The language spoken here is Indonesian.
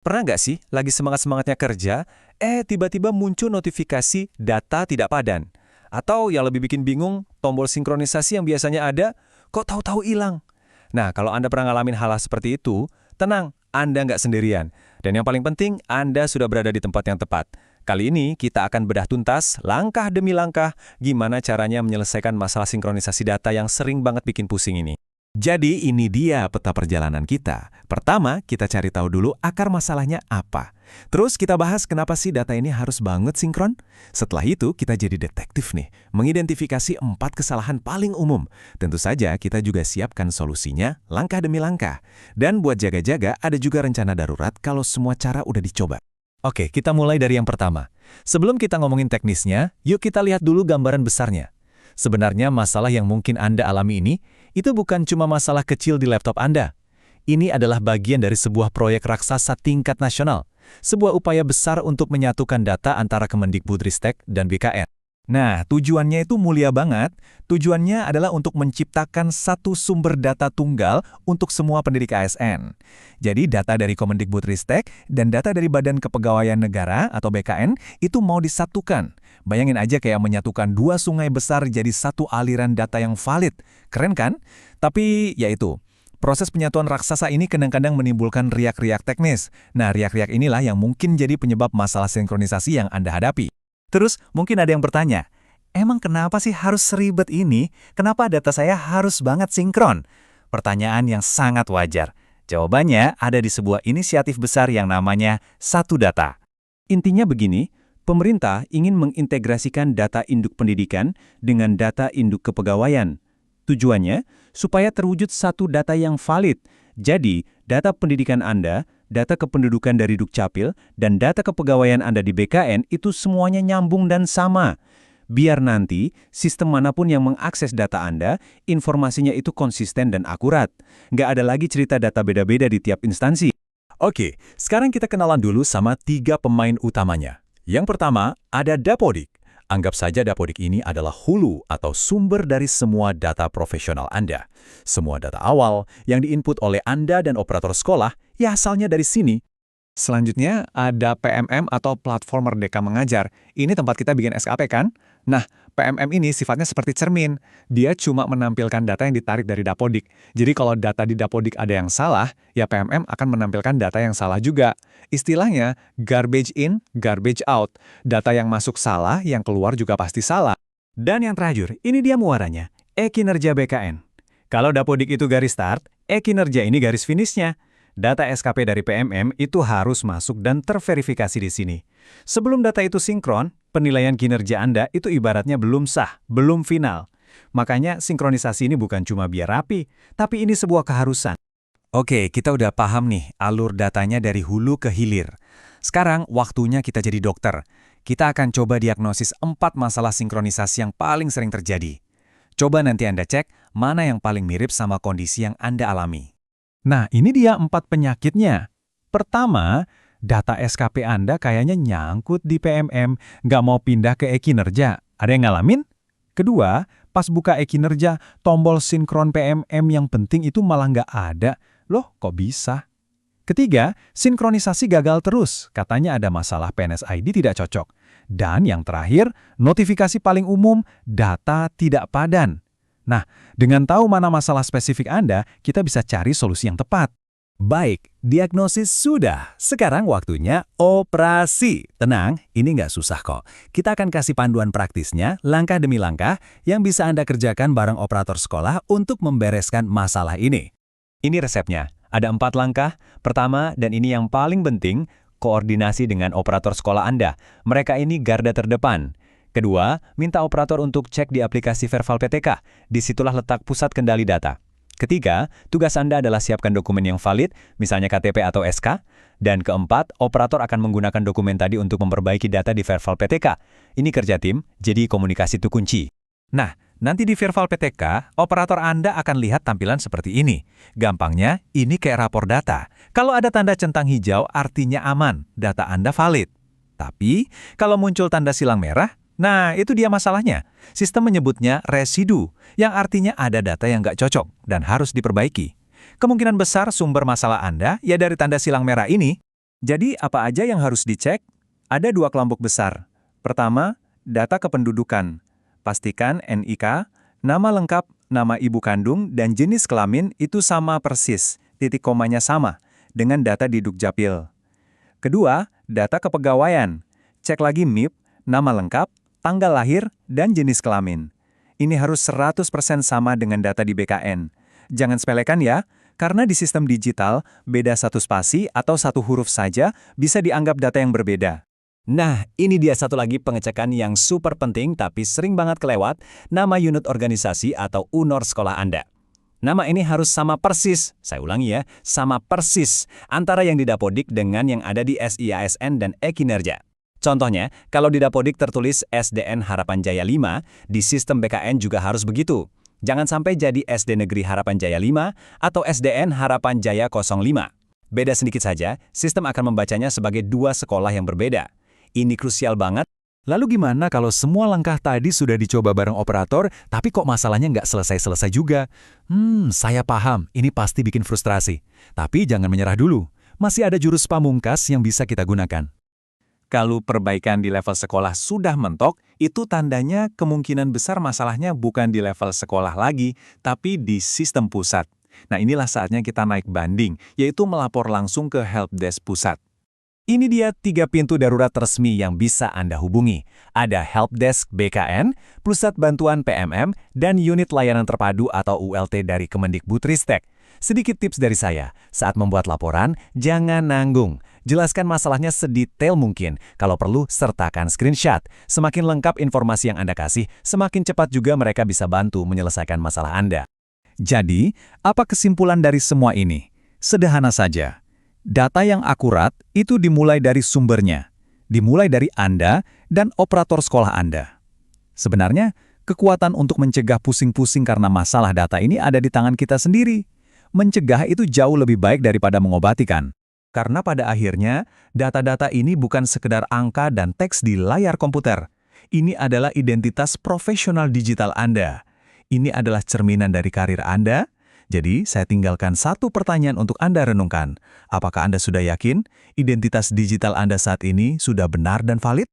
Pernah nggak sih, lagi semangat-semangatnya kerja, tiba-tiba muncul notifikasi data tidak padan? Atau yang lebih bikin bingung, tombol sinkronisasi yang biasanya ada, kok tahu-tahu hilang? Nah, kalau Anda pernah ngalamin hal seperti itu, tenang, Anda nggak sendirian. Dan yang paling penting, Anda sudah berada di tempat yang tepat. Kali ini, kita akan bedah tuntas, langkah demi langkah, gimana caranya menyelesaikan masalah sinkronisasi data yang sering banget bikin pusing ini. Jadi ini dia peta perjalanan kita. Pertama, kita cari tahu dulu akar masalahnya apa. Terus kita bahas kenapa sih data ini harus banget sinkron. Setelah itu, kita jadi detektif nih, mengidentifikasi 4 kesalahan paling umum. Tentu saja kita juga siapkan solusinya langkah demi langkah. Dan buat jaga-jaga, ada juga rencana darurat kalau semua cara udah dicoba. Oke, kita mulai dari yang pertama. Sebelum kita ngomongin teknisnya, yuk kita lihat dulu gambaran besarnya. Sebenarnya masalah yang mungkin Anda alami ini, itu bukan cuma masalah kecil di laptop Anda. Ini adalah bagian dari sebuah proyek raksasa tingkat nasional, sebuah upaya besar untuk menyatukan data antara Kemendikbudristek dan BKN. Nah, tujuannya itu mulia banget. Tujuannya adalah untuk menciptakan satu sumber data tunggal untuk semua pendidik ASN. Jadi data dari Kemendikbudristek dan data dari Badan Kepegawaian Negara atau BKN itu mau disatukan. Bayangin aja kayak menyatukan 2 sungai besar jadi satu aliran data yang valid. Keren kan? Tapi ya itu, proses penyatuan raksasa ini kadang-kadang menimbulkan riak-riak teknis. Nah, riak-riak inilah yang mungkin jadi penyebab masalah sinkronisasi yang Anda hadapi. Terus, mungkin ada yang bertanya, emang kenapa sih harus seribet ini? Kenapa data saya harus banget sinkron? Pertanyaan yang sangat wajar. Jawabannya ada di sebuah inisiatif besar yang namanya Satu Data. Intinya begini, pemerintah ingin mengintegrasikan data induk pendidikan dengan data induk kepegawaian. Tujuannya, supaya terwujud satu data yang valid. Jadi, data pendidikan Anda, data kependudukan dari Dukcapil, dan data kepegawaian Anda di BKN itu semuanya nyambung dan sama. Biar nanti, sistem manapun yang mengakses data Anda, informasinya itu konsisten dan akurat. Nggak ada lagi cerita data beda-beda di tiap instansi. Oke, sekarang kita kenalan dulu sama 3 pemain utamanya. Yang pertama, ada Dapodik. Anggap saja Dapodik ini adalah hulu atau sumber dari semua data profesional Anda. Semua data awal yang diinput oleh Anda dan operator sekolah, ya asalnya dari sini. Selanjutnya ada PMM atau Platform Merdeka Mengajar. Ini tempat kita bikin SKP kan? Nah, PMM ini sifatnya seperti cermin. Dia cuma menampilkan data yang ditarik dari Dapodik. Jadi kalau data di Dapodik ada yang salah, ya PMM akan menampilkan data yang salah juga. Istilahnya, garbage in, garbage out. Data yang masuk salah, yang keluar juga pasti salah. Dan yang terakhir, ini dia muaranya, e-kinerja BKN. Kalau Dapodik itu garis start, e-kinerja ini garis finishnya. Data SKP dari PMM itu harus masuk dan terverifikasi di sini. Sebelum data itu sinkron, penilaian kinerja Anda itu ibaratnya belum sah, belum final. Makanya sinkronisasi ini bukan cuma biar rapi, tapi ini sebuah keharusan. Oke, kita udah paham nih alur datanya dari hulu ke hilir. Sekarang waktunya kita jadi dokter. Kita akan coba diagnosis 4 masalah sinkronisasi yang paling sering terjadi. Coba nanti Anda cek mana yang paling mirip sama kondisi yang Anda alami. Nah, ini dia 4 penyakitnya. Pertama, data SKP Anda kayaknya nyangkut di PMM, nggak mau pindah ke e-kinerja. Ada yang ngalamin? Kedua, pas buka e-kinerja, tombol sinkron PMM yang penting itu malah nggak ada. Loh, kok bisa? Ketiga, sinkronisasi gagal terus. Katanya ada masalah PNS ID tidak cocok. Dan yang terakhir, notifikasi paling umum, data tidak padan. Nah, dengan tahu mana masalah spesifik Anda, kita bisa cari solusi yang tepat. Baik, diagnosis sudah. Sekarang waktunya operasi. Tenang, ini nggak susah kok. Kita akan kasih panduan praktisnya, langkah demi langkah, yang bisa Anda kerjakan bareng operator sekolah untuk membereskan masalah ini. Ini resepnya. Ada 4 langkah. Pertama, dan ini yang paling penting, koordinasi dengan operator sekolah Anda. Mereka ini garda terdepan. Kedua, minta operator untuk cek di aplikasi Verval PTK. Disitulah letak pusat kendali data. Ketiga, tugas Anda adalah siapkan dokumen yang valid, misalnya KTP atau SK. Dan keempat, operator akan menggunakan dokumen tadi untuk memperbaiki data di Verval PTK. Ini kerja tim, jadi komunikasi itu kunci. Nah, nanti di Verval PTK, operator Anda akan lihat tampilan seperti ini. Gampangnya, ini kayak rapor data. Kalau ada tanda centang hijau, artinya aman, data Anda valid. Tapi, kalau muncul tanda silang merah, nah, itu dia masalahnya. Sistem menyebutnya residu, yang artinya ada data yang nggak cocok dan harus diperbaiki. Kemungkinan besar sumber masalah Anda ya dari tanda silang merah ini. Jadi apa aja yang harus dicek? Ada dua kelompok besar. Pertama, data kependudukan. Pastikan NIK, nama lengkap, nama ibu kandung, dan jenis kelamin itu sama persis, titik komanya sama, dengan data di Dukcapil. Kedua, data kepegawaian. Cek lagi NIP, nama lengkap, tanggal lahir, dan jenis kelamin. Ini harus 100% sama dengan data di BKN. Jangan sepelekan ya, karena di sistem digital, beda satu spasi atau satu huruf saja bisa dianggap data yang berbeda. Nah, ini dia satu lagi pengecekan yang super penting tapi sering banget kelewat, nama unit organisasi atau UNOR sekolah Anda. Nama ini harus sama persis, saya ulangi ya, sama persis antara yang di Dapodik dengan yang ada di SIASN dan e-Kinerja. Contohnya, kalau di Dapodik tertulis SDN Harapan Jaya 5, di sistem BKN juga harus begitu. Jangan sampai jadi SD Negeri Harapan Jaya 5 atau SDN Harapan Jaya 05. Beda sedikit saja, sistem akan membacanya sebagai dua sekolah yang berbeda. Ini krusial banget. Lalu gimana kalau semua langkah tadi sudah dicoba bareng operator, tapi kok masalahnya nggak selesai-selesai juga? Saya paham, ini pasti bikin frustrasi. Tapi jangan menyerah dulu. Masih ada jurus pamungkas yang bisa kita gunakan. Kalau perbaikan di level sekolah sudah mentok, itu tandanya kemungkinan besar masalahnya bukan di level sekolah lagi, tapi di sistem pusat. Nah, inilah saatnya kita naik banding, yaitu melapor langsung ke helpdesk pusat. Ini dia 3 pintu darurat resmi yang bisa Anda hubungi. Ada Helpdesk BKN, Pusat Bantuan PMM, dan Unit Layanan Terpadu atau ULT dari Kemendikbudristek. Sedikit tips dari saya, saat membuat laporan, jangan nanggung. Jelaskan masalahnya sedetail mungkin. Kalau perlu, sertakan screenshot. Semakin lengkap informasi yang Anda kasih, semakin cepat juga mereka bisa bantu menyelesaikan masalah Anda. Jadi, apa kesimpulan dari semua ini? Sederhana saja. Data yang akurat itu dimulai dari sumbernya, dimulai dari Anda dan operator sekolah Anda. Sebenarnya, kekuatan untuk mencegah pusing-pusing karena masalah data ini ada di tangan kita sendiri. Mencegah itu jauh lebih baik daripada mengobati kan? Karena pada akhirnya, data-data ini bukan sekedar angka dan teks di layar komputer. Ini adalah identitas profesional digital Anda. Ini adalah cerminan dari karir Anda. Jadi, saya tinggalkan satu pertanyaan untuk Anda renungkan. Apakah Anda sudah yakin identitas digital Anda saat ini sudah benar dan valid?